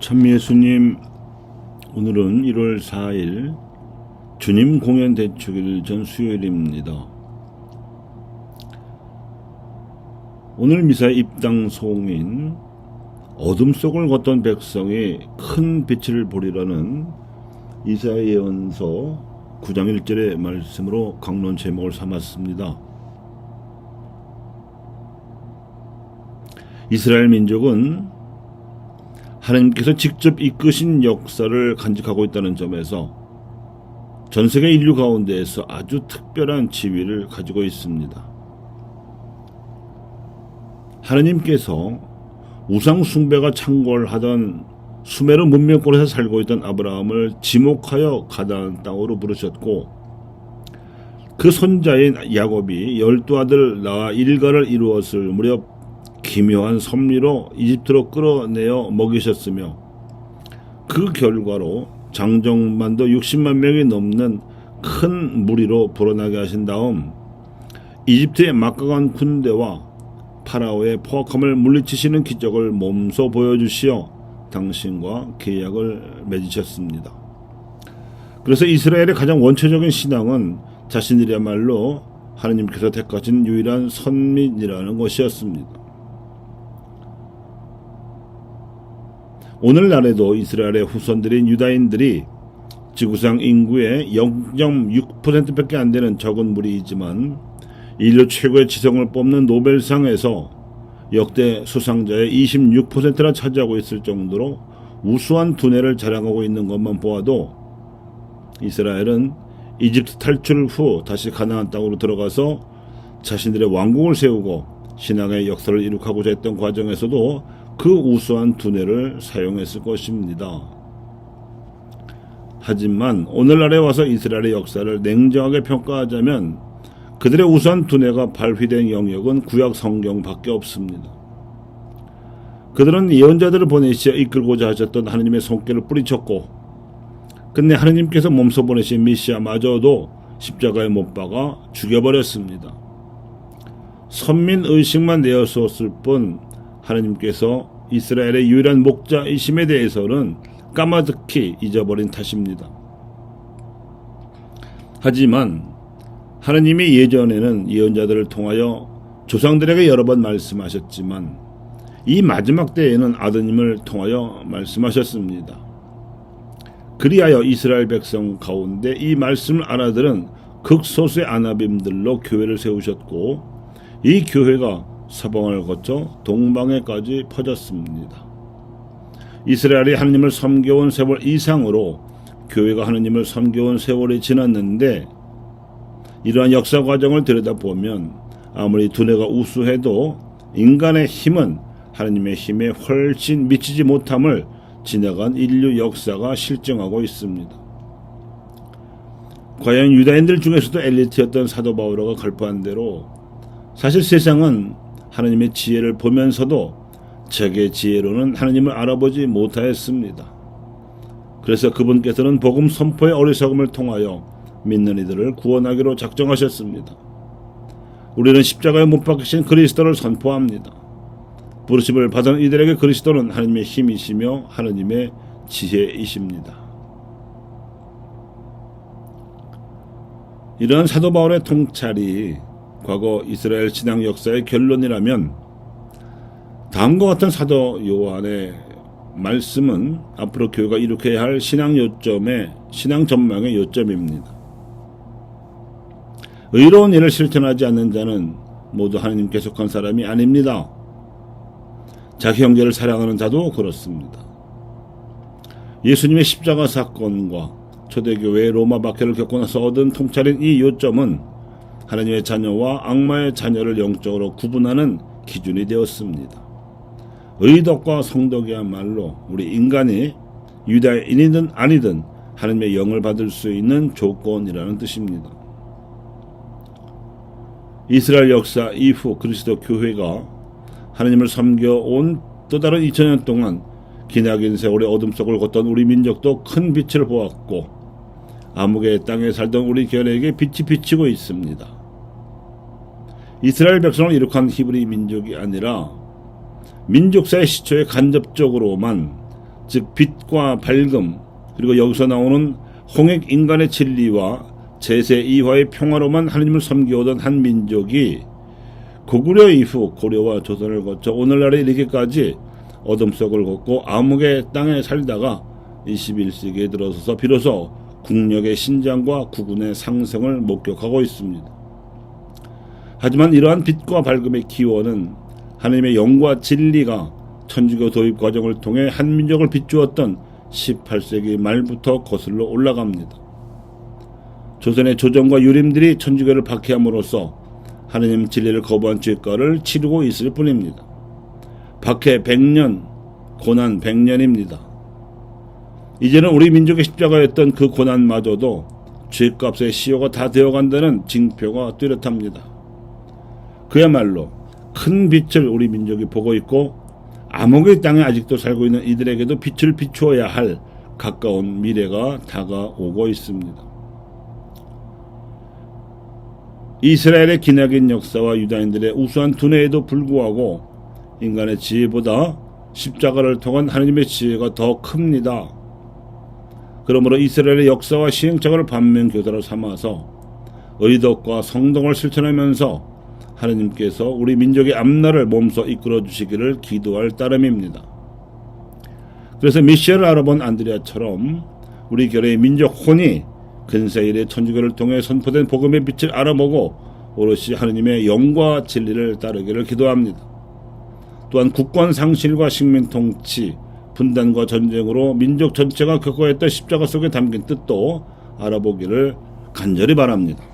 참예수님, 오늘은 1월 4일 주님 공연 대축일 전 수요일입니다. 오늘 미사의 입당송인 어둠 속을 걷던 백성이 큰 빛을 보리라는 이사야 예언서 9장 1절의 말씀으로 강론 제목을 삼았습니다. 이스라엘 민족은 하나님께서 직접 이끄신 역사를 간직하고 있다는 점에서 전세계 인류 가운데에서 아주 특별한 지위를 가지고 있습니다. 하나님께서 우상 숭배가 창궐하던 수메르 문명권에서 살고 있던 아브라함을 지목하여 가나안 땅으로 부르셨고, 그 손자인 야곱이 12아들 낳아 일가를 이루었을 무렵 기묘한 섭리로 이집트로 끌어내어 먹이셨으며, 그 결과로 장정만도 60만 명이 넘는 큰 무리로 불어나게 하신 다음 이집트의 막강한 군대와 파라오의 포악함을 물리치시는 기적을 몸소 보여주시어 당신과 계약을 맺으셨습니다. 그래서 이스라엘의 가장 원초적인 신앙은 자신들이야말로 하나님께서 택하신 유일한 선민이라는 것이었습니다. 오늘날에도 이스라엘의 후손들인 유다인들이 지구상 인구의 0.6%밖에 안 되는 적은 무리이지만 인류 최고의 지성을 뽑는 노벨상에서 역대 수상자의 26%나 차지하고 있을 정도로 우수한 두뇌를 자랑하고 있는 것만 보아도 이스라엘은 이집트 탈출 후 다시 가나안 땅으로 들어가서 자신들의 왕국을 세우고 신앙의 역사를 이룩하고자 했던 과정에서도 그 우수한 두뇌를 사용했을 것입니다. 하지만 오늘날에 와서 이스라엘의 역사를 냉정하게 평가하자면 그들의 우수한 두뇌가 발휘된 영역은 구약 성경밖에 없습니다. 그들은 예언자들을 보내시어 이끌고자 하셨던 하나님의 손길을 뿌리쳤고, 끝내 하나님께서 몸소 보내신 메시아마저도 십자가에 못 박아 죽여버렸습니다. 선민의식만 내어주었을 뿐 하나님께서 이스라엘의 유일한 목자이심에 대해서는 까마득히 잊어버린 탓입니다. 하지만 하나님이 예전에는 예언자들을 통하여 조상들에게 여러 번 말씀하셨지만 이 마지막 때에는 아드님을 통하여 말씀하셨습니다. 그리하여 이스라엘 백성 가운데 이 말씀을 알아들은 극소수의 아나빔들로 교회를 세우셨고, 이 교회가 서방을 거쳐 동방에까지 퍼졌습니다. 이스라엘이 하나님을 섬겨온 세월 이상으로 교회가 하나님을 섬겨온 세월이 지났는데, 이러한 역사 과정을 들여다보면 아무리 두뇌가 우수해도 인간의 힘은 하나님의 힘에 훨씬 미치지 못함을 지나간 인류 역사가 실증하고 있습니다. 과연 유다인들 중에서도 엘리트였던 사도 바오로가 걸포한 대로 사실 세상은 하나님의 지혜를 보면서도 자기의 지혜로는 하나님을 알아보지 못하였습니다. 그래서 그분께서는 복음 선포의 어리석음을 통하여 믿는 이들을 구원하기로 작정하셨습니다. 우리는 십자가에 못 박히신 그리스도를 선포합니다. 부르심을 받은 이들에게 그리스도는 하나님의 힘이시며 하나님의 지혜이십니다. 이러한 사도 바울의 통찰이 과거 이스라엘 신앙 역사의 결론이라면 다음과 같은 사도 요한의 말씀은 앞으로 교회가 이룩해야 할 신앙 전망의 요점입니다. 의로운 일을 실천하지 않는 자는 모두 하나님께 속한 사람이 아닙니다. 자기 형제를 사랑하는 자도 그렇습니다. 예수님의 십자가 사건과 초대교회의 로마 박해를 겪고 나서 얻은 통찰인 이 요점은 하나님의 자녀와 악마의 자녀를 영적으로 구분하는 기준이 되었습니다. 의덕과 성덕이야말로 우리 인간이 유다인이든 아니든 하나님의 영을 받을 수 있는 조건이라는 뜻입니다. 이스라엘 역사 이후 그리스도 교회가 하나님을 섬겨온 또 다른 2000년 동안 기나긴 세월의 어둠 속을 걷던 우리 민족도 큰 빛을 보았고, 암흑의 땅에 살던 우리 견에게 빛이 비치고 있습니다. 이스라엘 백성을 이룩한 히브리 민족이 아니라 민족사의 시초에 간접적으로만 즉 빛과 밝음, 그리고 여기서 나오는 홍익 인간의 진리와 제세 이화의 평화로만 하느님을 섬겨오던 한 민족이 고구려 이후 고려와 조선을 거쳐 오늘날에 이르기까지 어둠 속을 걷고 암흑의 땅에 살다가 21세기에 들어서서 비로소 국력의 신장과 국운의 상승을 목격하고 있습니다. 하지만 이러한 빛과 밝음의 기원은 하나님의 영과 진리가 천주교 도입 과정을 통해 한 민족을 비추었던 18세기 말부터 거슬러 올라갑니다. 조선의 조정과 유림들이 천주교를 박해함으로써 하나님 진리를 거부한 죄가를 치르고 있을 뿐입니다. 박해 100년, 고난 100년입니다. 이제는 우리 민족의 십자가였던 그 고난마저도 죄값의 시효가 다 되어간다는 징표가 뚜렷합니다. 그야말로 큰 빛을 우리 민족이 보고 있고 암흑의 땅에 아직도 살고 있는 이들에게도 빛을 비추어야 할 가까운 미래가 다가오고 있습니다. 이스라엘의 기나긴 역사와 유다인들의 우수한 두뇌에도 불구하고 인간의 지혜보다 십자가를 통한 하나님의 지혜가 더 큽니다. 그러므로 이스라엘의 역사와 시행착오를 반면교사로 삼아서 의덕과 성동을 실천하면서 하나님께서 우리 민족의 앞날을 몸소 이끌어 주시기를 기도할 따름입니다. 그래서 미셸을 알아본 안드레아처럼 우리 교회의 민족 혼이 근세 이래 천주교를 통해 선포된 복음의 빛을 알아보고 오롯이 하나님의 영과 진리를 따르기를 기도합니다. 또한 국권 상실과 식민 통치, 분단과 전쟁으로 민족 전체가 겪어야 했던 십자가 속에 담긴 뜻도 알아보기를 간절히 바랍니다.